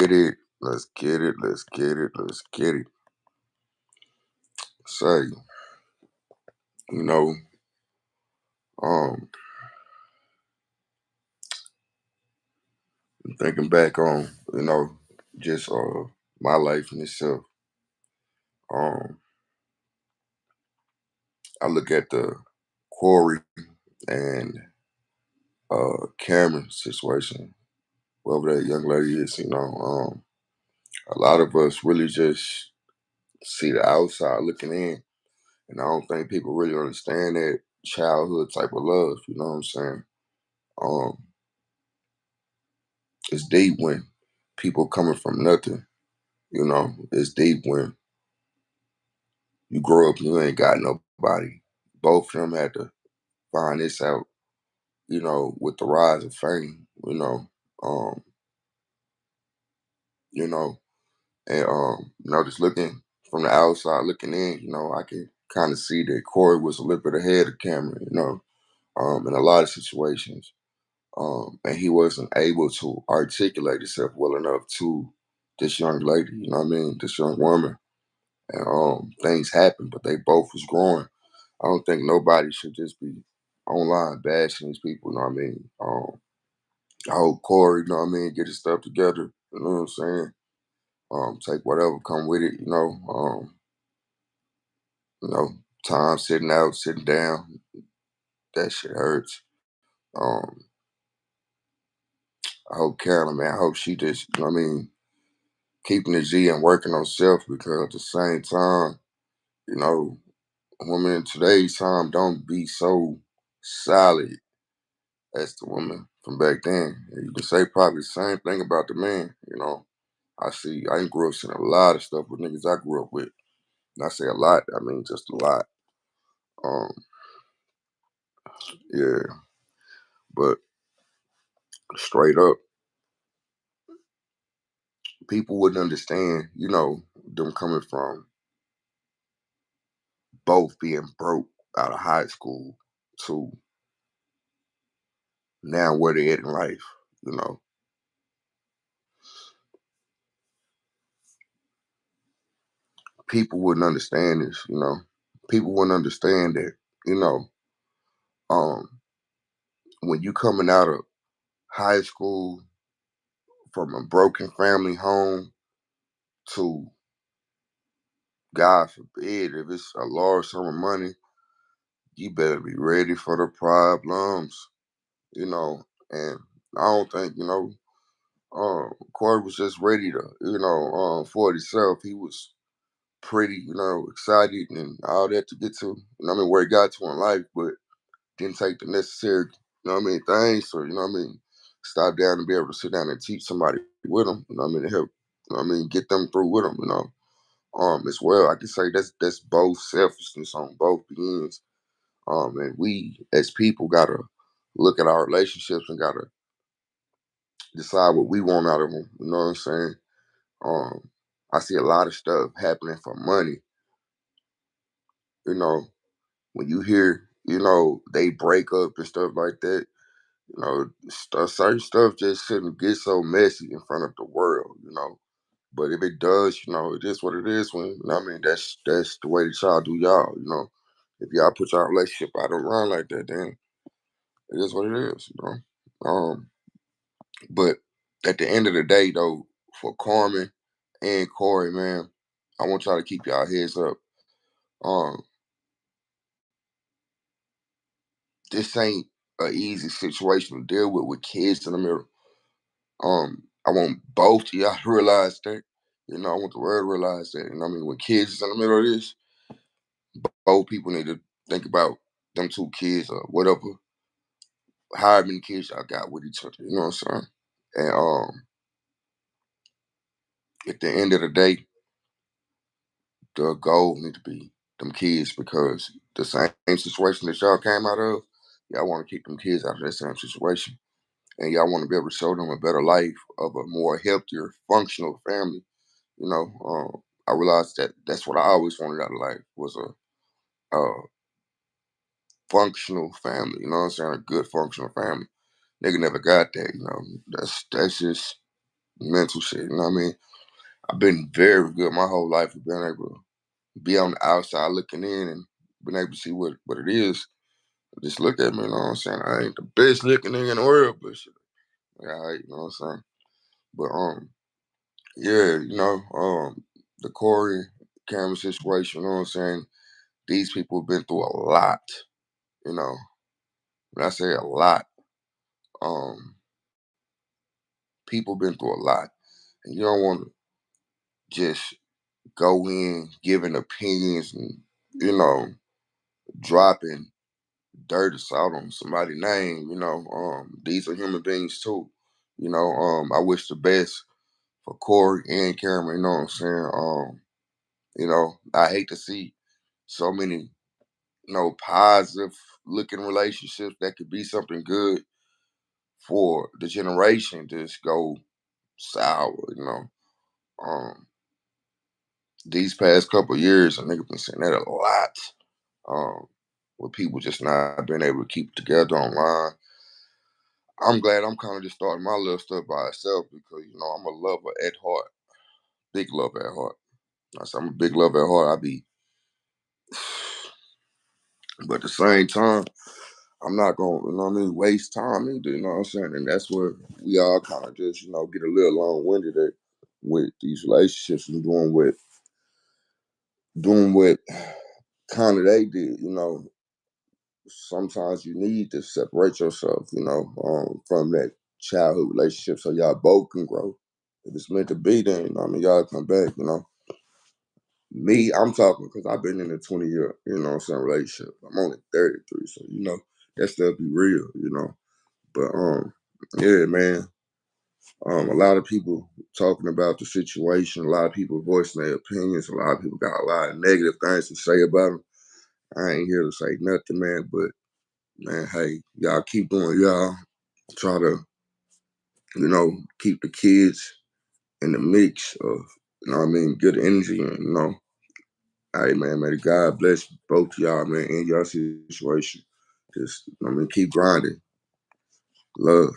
Get it. Let's get it. Let's get it. Let's get it. Say, you know, um, thinking back on, just my life in itself. Um, I look at the Corey and Cameron situation, whoever that young lady is. A lot of us really just see the outside looking in, and I don't think people really understand that childhood type of love. You know what I'm saying? Um, it's deep when people coming from nothing. It's deep when you grow up and you ain't got nobody. Both of them had to find this out, with the rise of fame, um, you know, just looking from the outside looking in, I can kind of see that Corey was a little bit ahead of Cameron, in a lot of situations. And he wasn't able to articulate himself well enough to this young lady, this young woman. And things happened, but they both was growing. I don't think nobody should just be online bashing these people, you know what I mean? I hope Corey, get his stuff together, you know what I'm saying? Take whatever come with it, you know, time sitting out, sitting down, that shit hurts. Um, I hope Carolyn, man, I hope she just, keeping the G and working on self because at the same time, you know, women in today's time don't be so solid as the woman from back then. And you can say probably the same thing about the man. I ain't grew up seeing a lot of stuff with niggas I grew up with. And I say a lot, I mean just a lot. Um, yeah, but straight up, people wouldn't understand, them coming from both being broke out of high school to now where they at in life, you know. People wouldn't understand this. People wouldn't understand that, you know, um, when you coming out of high school from a broken family home to, God forbid, if it's a large sum of money, you better be ready for the problems, you know. And I don't think, Corey was just ready to, for himself. He was pretty, excited and all that to get to, where he got to in life, but didn't take the necessary, things. So, stop down and be able to sit down and teach somebody with them, to help, get them through with them, as well. I can say that's both selfishness on both ends. And we as people gotta look at our relationships and gotta decide what we want out of them. You know what I'm saying? Um, I see a lot of stuff happening for money. You know, when you hear, they break up and stuff like that. Certain stuff just shouldn't get so messy in front of the world. But if it does, it is what it is. That's the way that y'all do y'all. If y'all put y'all relationship out around like that, then it is what it is. But at the end of the day, though, for Carmen and Corey, man, I want y'all to keep y'all heads up. Um, this ain't a easy situation to deal with kids in the middle. I want both of y'all to realize that. I want the world to realize that. When kids is in the middle of this, both people need to think about them two kids or whatever, however many kids y'all got with each other. You know what I'm saying? And at the end of the day, the goal need to be them kids because the same situation that y'all came out of, y'all want to keep them kids out of that same situation. And y'all want to be able to show them a better life of a more healthier, functional family. I realized that that's what I always wanted out of life was a functional family. You know what I'm saying? A good functional family. Nigga never got that. That's just mental shit. You know what I mean? I've been very good my whole life of being able to be on the outside looking in and being able to see what it is. Just look at me, you know what I'm saying? I ain't the best looking nigga in the world, but shit. Yeah, you know what I'm saying? But yeah, the Corey Cameron situation, you know what I'm saying? These people have been through a lot, you know. When I say a lot, um, people been through a lot. And you don't want to just go in giving opinions and, you know, dropping dirt or salt on somebody's name, these are human beings too. I wish the best for Corey and Cameron, you know what I'm saying? I hate to see so many, positive looking relationships that could be something good for the generation just go sour, you know. Um, these past couple of years, a nigga been saying that a lot. With people just not being able to keep it together online. I'm glad I'm kind of just starting my little stuff by itself because I'm a lover at heart, big lover at heart. I said I'm a big lover at heart. But at the same time, I'm not gonna, waste time either. You know what I'm saying? And that's where we all kind of just, get a little long-winded at with these relationships and doing what kind of they did. Sometimes you need to separate yourself, from that childhood relationship so y'all both can grow. If it's meant to be, then y'all come back. Me, I'm talking because I've been in a 20-year, relationship. I'm only 33, so that stuff be real, But yeah, man. A lot of people talking about the situation. A lot of people voicing their opinions. A lot of people got a lot of negative things to say about them. I ain't here to say nothing, man. But man, hey, y'all keep doing y'all. Try to, keep the kids in the mix of, good energy and, hey man, may the God bless both y'all, man, in your situation. Just, keep grinding. Love.